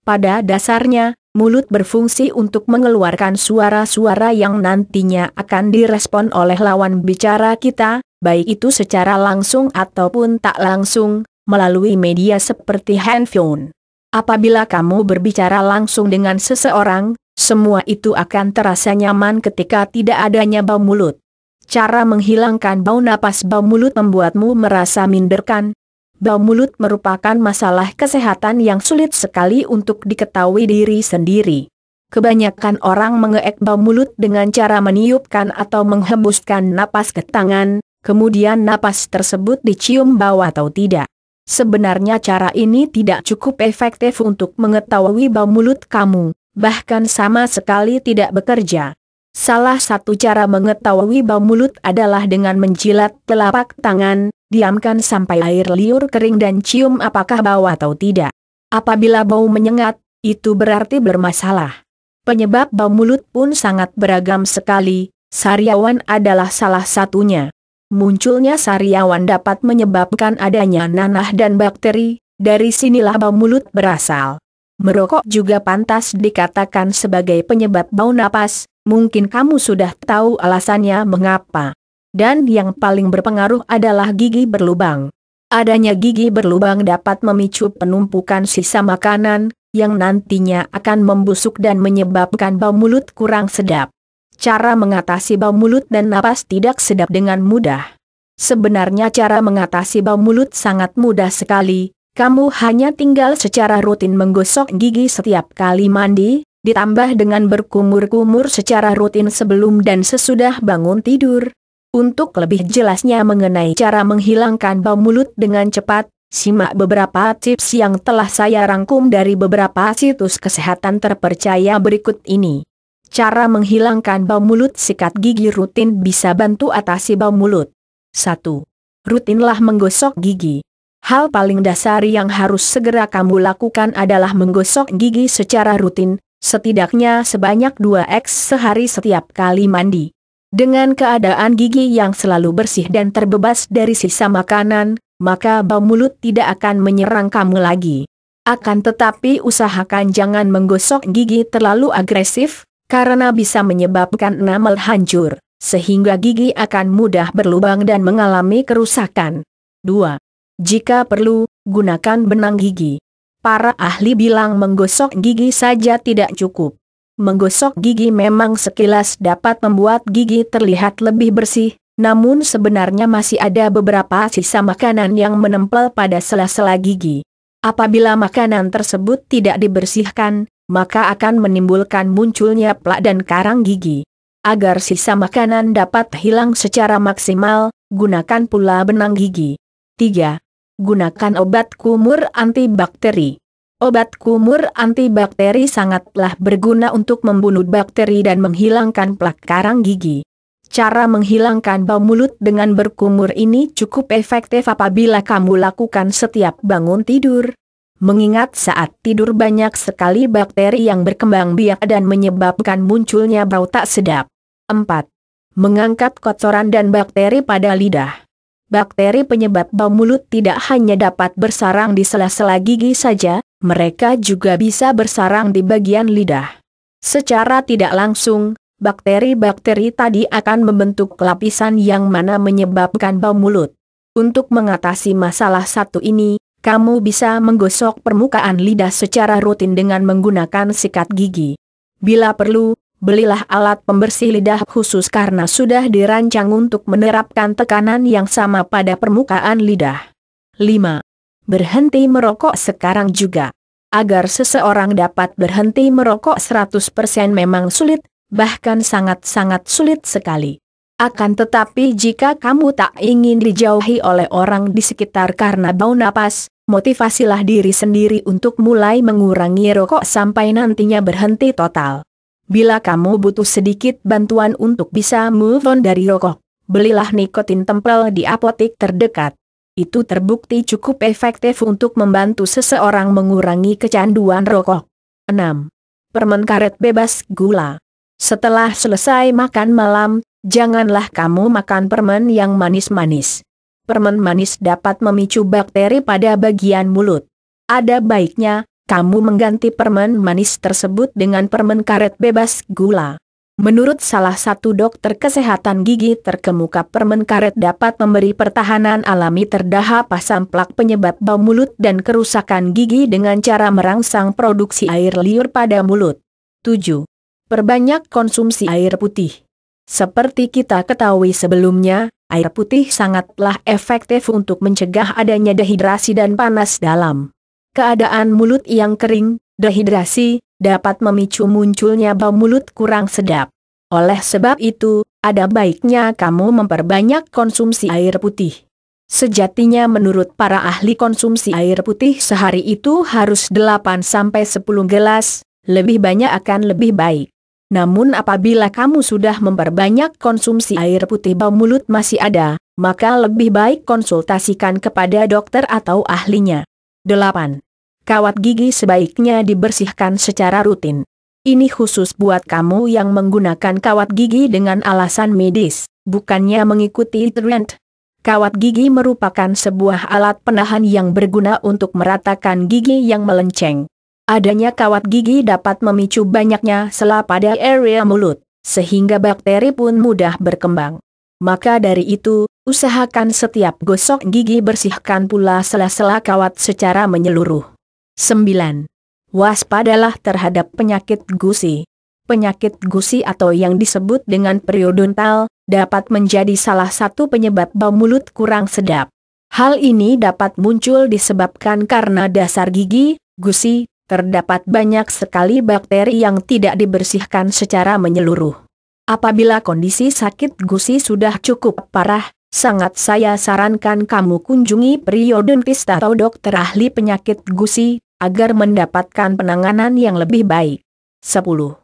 Pada dasarnya, mulut berfungsi untuk mengeluarkan suara-suara yang nantinya akan direspon oleh lawan bicara kita, baik itu secara langsung ataupun tak langsung, melalui media seperti handphone. Apabila kamu berbicara langsung dengan seseorang, semua itu akan terasa nyaman ketika tidak adanya bau mulut. Cara menghilangkan bau napas bau mulut membuatmu merasa minder kan? Bau mulut merupakan masalah kesehatan yang sulit sekali untuk diketahui diri sendiri. Kebanyakan orang mengeek bau mulut dengan cara meniupkan atau menghembuskan napas ke tangan, kemudian napas tersebut dicium bau atau tidak. Sebenarnya cara ini tidak cukup efektif untuk mengetahui bau mulut kamu, bahkan sama sekali tidak bekerja. Salah satu cara mengetahui bau mulut adalah dengan menjilat telapak tangan, diamkan sampai air liur kering dan cium apakah bau atau tidak. Apabila bau menyengat, itu berarti bermasalah. Penyebab bau mulut pun sangat beragam sekali, sariawan adalah salah satunya. Munculnya sariawan dapat menyebabkan adanya nanah dan bakteri, dari sinilah bau mulut berasal. Merokok juga pantas dikatakan sebagai penyebab bau napas, mungkin kamu sudah tahu alasannya mengapa. Dan yang paling berpengaruh adalah gigi berlubang. Adanya gigi berlubang dapat memicu penumpukan sisa makanan, yang nantinya akan membusuk dan menyebabkan bau mulut kurang sedap. Cara mengatasi bau mulut dan napas tidak sedap dengan mudah. Sebenarnya cara mengatasi bau mulut sangat mudah sekali, kamu hanya tinggal secara rutin menggosok gigi setiap kali mandi, ditambah dengan berkumur-kumur secara rutin sebelum dan sesudah bangun tidur. Untuk lebih jelasnya mengenai cara menghilangkan bau mulut dengan cepat, simak beberapa tips yang telah saya rangkum dari beberapa situs kesehatan terpercaya berikut ini. Cara menghilangkan bau mulut sikat gigi rutin bisa bantu atasi bau mulut. 1. Rutinlah menggosok gigi. Hal paling dasar yang harus segera kamu lakukan adalah menggosok gigi secara rutin, setidaknya sebanyak 2x sehari setiap kali mandi. Dengan keadaan gigi yang selalu bersih dan terbebas dari sisa makanan, maka bau mulut tidak akan menyerang kamu lagi. Akan tetapi usahakan jangan menggosok gigi terlalu agresif, karena bisa menyebabkan enamel hancur, sehingga gigi akan mudah berlubang dan mengalami kerusakan. 2. Jika perlu, gunakan benang gigi. Para ahli bilang menggosok gigi saja tidak cukup. Menggosok gigi memang sekilas dapat membuat gigi terlihat lebih bersih, namun sebenarnya masih ada beberapa sisa makanan yang menempel pada sela-sela gigi. Apabila makanan tersebut tidak dibersihkan, maka akan menimbulkan munculnya plak dan karang gigi. Agar sisa makanan dapat hilang secara maksimal, gunakan pula benang gigi. 3. Gunakan obat kumur antibakteri. Obat kumur antibakteri sangatlah berguna untuk membunuh bakteri dan menghilangkan plak karang gigi. Cara menghilangkan bau mulut dengan berkumur ini cukup efektif apabila kamu lakukan setiap bangun tidur. Mengingat saat tidur banyak sekali bakteri yang berkembang biak dan menyebabkan munculnya bau tak sedap. 4. Mengangkat kotoran dan bakteri pada lidah. Bakteri penyebab bau mulut tidak hanya dapat bersarang di sela-sela gigi saja, mereka juga bisa bersarang di bagian lidah. Secara tidak langsung, bakteri-bakteri tadi akan membentuk lapisan yang mana menyebabkan bau mulut. Untuk mengatasi masalah satu ini, kamu bisa menggosok permukaan lidah secara rutin dengan menggunakan sikat gigi. Bila perlu, belilah alat pembersih lidah khusus karena sudah dirancang untuk menerapkan tekanan yang sama pada permukaan lidah. 5. Berhenti merokok sekarang juga. Agar seseorang dapat berhenti merokok 100% memang sulit, bahkan sangat-sangat sulit sekali. Akan tetapi jika kamu tak ingin dijauhi oleh orang di sekitar karena bau napas, motivasilah diri sendiri untuk mulai mengurangi rokok sampai nantinya berhenti total. Bila kamu butuh sedikit bantuan untuk bisa move on dari rokok, belilah nikotin tempel di apotek terdekat. Itu terbukti cukup efektif untuk membantu seseorang mengurangi kecanduan rokok. 6. Permen karet bebas gula. Setelah selesai makan malam, janganlah kamu makan permen yang manis-manis. Permen manis dapat memicu bakteri pada bagian mulut. Ada baiknya, kamu mengganti permen manis tersebut dengan permen karet bebas gula. Menurut salah satu dokter kesehatan gigi terkemuka, permen karet dapat memberi pertahanan alami terhadap asam plak penyebab bau mulut dan kerusakan gigi dengan cara merangsang produksi air liur pada mulut. 7. Perbanyak konsumsi air putih. Seperti kita ketahui sebelumnya, air putih sangatlah efektif untuk mencegah adanya dehidrasi dan panas dalam. Keadaan mulut yang kering, dehidrasi, dapat memicu munculnya bau mulut kurang sedap. Oleh sebab itu, ada baiknya kamu memperbanyak konsumsi air putih. Sejatinya menurut para ahli konsumsi air putih sehari itu harus 8-10 gelas, lebih banyak akan lebih baik. Namun apabila kamu sudah memperbanyak konsumsi air putih bau mulut masih ada, maka lebih baik konsultasikan kepada dokter atau ahlinya. 8. Kawat gigi sebaiknya dibersihkan secara rutin. Ini khusus buat kamu yang menggunakan kawat gigi dengan alasan medis, bukannya mengikuti tren. Kawat gigi merupakan sebuah alat penahan yang berguna untuk meratakan gigi yang melenceng. Adanya kawat gigi dapat memicu banyaknya sela pada area mulut, sehingga bakteri pun mudah berkembang. Maka dari itu, usahakan setiap gosok gigi bersihkan pula sela-sela kawat secara menyeluruh. 9. Waspadalah terhadap penyakit gusi. Penyakit gusi atau yang disebut dengan periodontal, dapat menjadi salah satu penyebab bau mulut kurang sedap. Hal ini dapat muncul disebabkan karena dasar gigi, gusi, terdapat banyak sekali bakteri yang tidak dibersihkan secara menyeluruh. Apabila kondisi sakit gusi sudah cukup parah, sangat saya sarankan kamu kunjungi periodontist atau dokter ahli penyakit gusi, agar mendapatkan penanganan yang lebih baik. 10.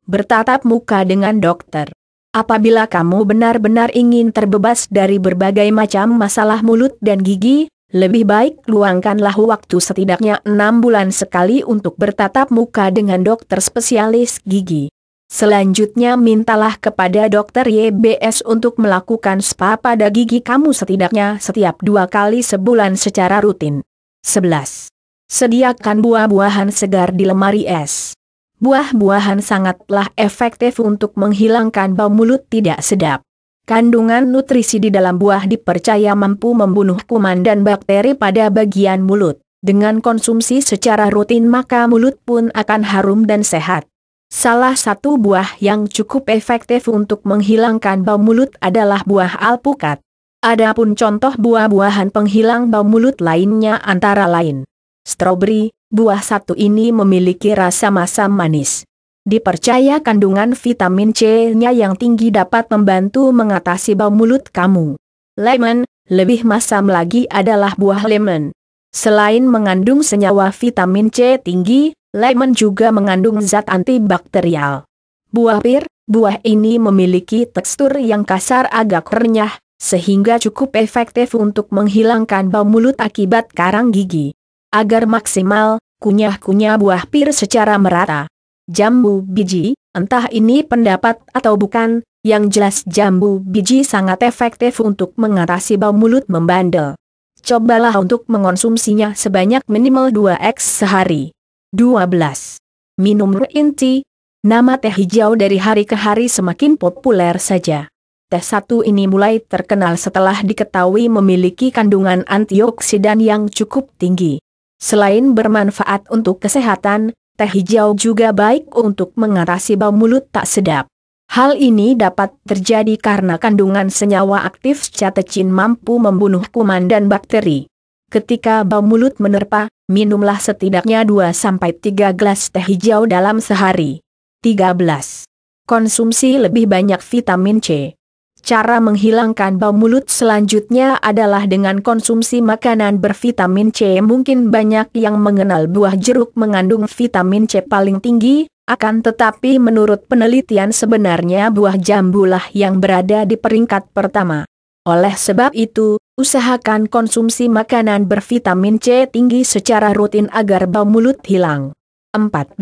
Bertatap muka dengan dokter. Apabila kamu benar-benar ingin terbebas dari berbagai macam masalah mulut dan gigi, lebih baik luangkanlah waktu setidaknya 6 bulan sekali untuk bertatap muka dengan dokter spesialis gigi. Selanjutnya mintalah kepada dokter YBS untuk melakukan spa pada gigi kamu setidaknya setiap 2 kali sebulan secara rutin. 11. Sediakan buah-buahan segar di lemari es. Buah-buahan sangatlah efektif untuk menghilangkan bau mulut tidak sedap. Kandungan nutrisi di dalam buah dipercaya mampu membunuh kuman dan bakteri pada bagian mulut. Dengan konsumsi secara rutin maka mulut pun akan harum dan sehat. Salah satu buah yang cukup efektif untuk menghilangkan bau mulut adalah buah alpukat. Adapun contoh buah-buahan penghilang bau mulut lainnya antara lain stroberi. Buah satu ini memiliki rasa masam manis. Dipercaya kandungan vitamin C-nya yang tinggi dapat membantu mengatasi bau mulut kamu. Lemon, lebih masam lagi adalah buah lemon. Selain mengandung senyawa vitamin C tinggi, lemon juga mengandung zat antibakterial. Buah pir, buah ini memiliki tekstur yang kasar agak renyah, sehingga cukup efektif untuk menghilangkan bau mulut akibat karang gigi. Agar maksimal, kunyah-kunyah buah pir secara merata. Jambu biji, entah ini pendapat atau bukan, yang jelas jambu biji sangat efektif untuk mengatasi bau mulut membandel. Cobalah untuk mengonsumsinya sebanyak minimal 2x sehari. 12. Minum green tea. Nama teh hijau dari hari ke hari semakin populer saja. Teh satu ini mulai terkenal setelah diketahui memiliki kandungan antioksidan yang cukup tinggi. Selain bermanfaat untuk kesehatan, teh hijau juga baik untuk mengatasi bau mulut tak sedap. Hal ini dapat terjadi karena kandungan senyawa aktif catechin mampu membunuh kuman dan bakteri. Ketika bau mulut menerpa, minumlah setidaknya 2-3 gelas teh hijau dalam sehari. 13. Konsumsi lebih banyak vitamin C. Cara menghilangkan bau mulut selanjutnya adalah dengan konsumsi makanan bervitamin C. Mungkin banyak yang mengenal buah jeruk mengandung vitamin C paling tinggi, akan tetapi menurut penelitian sebenarnya buah jambulah yang berada di peringkat pertama. Oleh sebab itu, usahakan konsumsi makanan bervitamin C tinggi secara rutin agar bau mulut hilang. 14.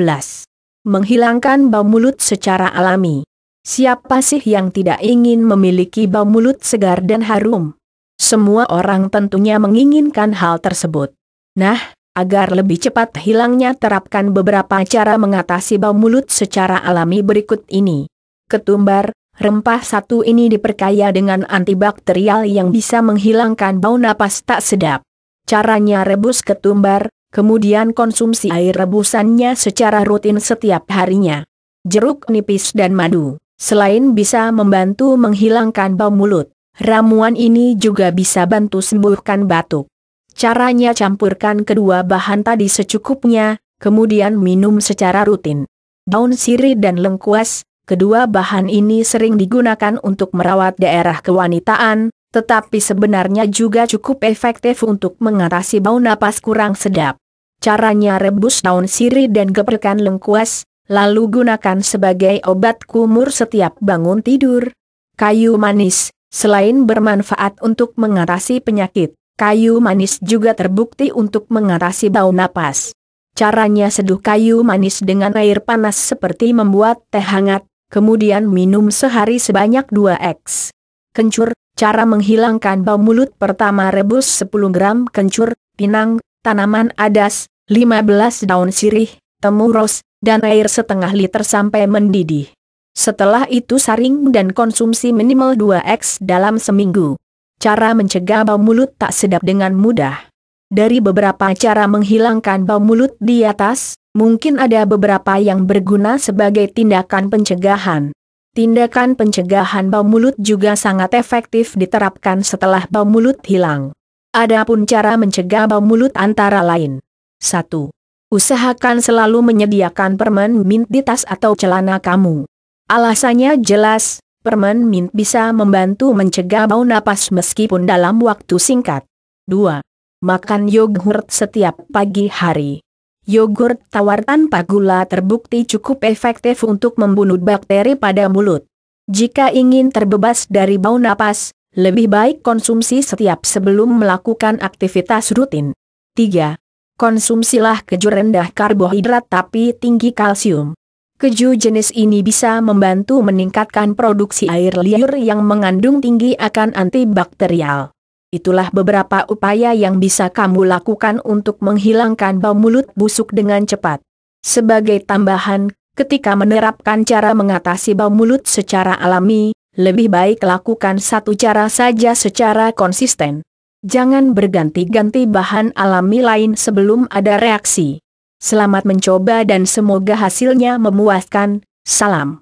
Menghilangkan bau mulut secara alami. Siapa sih yang tidak ingin memiliki bau mulut segar dan harum? Semua orang tentunya menginginkan hal tersebut. Nah, Agar lebih cepat hilangnya, terapkan beberapa cara mengatasi bau mulut secara alami berikut ini. Ketumbar, rempah satu ini diperkaya dengan antibakterial yang bisa menghilangkan bau napas tak sedap. Caranya rebus ketumbar, kemudian konsumsi air rebusannya secara rutin setiap harinya. Jeruk nipis dan madu, selain bisa membantu menghilangkan bau mulut, ramuan ini juga bisa bantu sembuhkan batuk. Caranya campurkan kedua bahan tadi secukupnya, kemudian minum secara rutin. Daun sirih dan lengkuas, kedua bahan ini sering digunakan untuk merawat daerah kewanitaan, tetapi sebenarnya juga cukup efektif untuk mengatasi bau napas kurang sedap. Caranya rebus daun sirih dan geprkan lengkuas, lalu gunakan sebagai obat kumur setiap bangun tidur. Kayu manis, selain bermanfaat untuk mengatasi penyakit, kayu manis juga terbukti untuk mengatasi bau napas. Caranya seduh kayu manis dengan air panas seperti membuat teh hangat, kemudian minum sehari sebanyak 2 eks. Kencur, cara menghilangkan bau mulut pertama rebus 10 gram kencur, pinang, tanaman adas, 15 daun sirih, temu ros, dan air setengah liter sampai mendidih. Setelah itu saring dan konsumsi minimal 2 eks dalam seminggu. Cara mencegah bau mulut tak sedap dengan mudah. Dari beberapa cara menghilangkan bau mulut di atas, mungkin ada beberapa yang berguna sebagai tindakan pencegahan. Tindakan pencegahan bau mulut juga sangat efektif diterapkan setelah bau mulut hilang. Adapun cara mencegah bau mulut antara lain. 1. Usahakan selalu menyediakan permen mint di tas atau celana kamu. Alasannya jelas. Permen mint bisa membantu mencegah bau napas meskipun dalam waktu singkat. 2. Makan yogurt setiap pagi hari. Yogurt tawar tanpa gula terbukti cukup efektif untuk membunuh bakteri pada mulut. Jika ingin terbebas dari bau napas, lebih baik konsumsi setiap sebelum melakukan aktivitas rutin. 3. Konsumsilah keju rendah karbohidrat tapi tinggi kalsium. Keju jenis ini bisa membantu meningkatkan produksi air liur yang mengandung tinggi akan antibakterial. Itulah beberapa upaya yang bisa kamu lakukan untuk menghilangkan bau mulut busuk dengan cepat. Sebagai tambahan, ketika menerapkan cara mengatasi bau mulut secara alami, lebih baik lakukan satu cara saja secara konsisten. Jangan berganti-ganti bahan alami lain sebelum ada reaksi. Selamat mencoba dan semoga hasilnya memuaskan. Salam.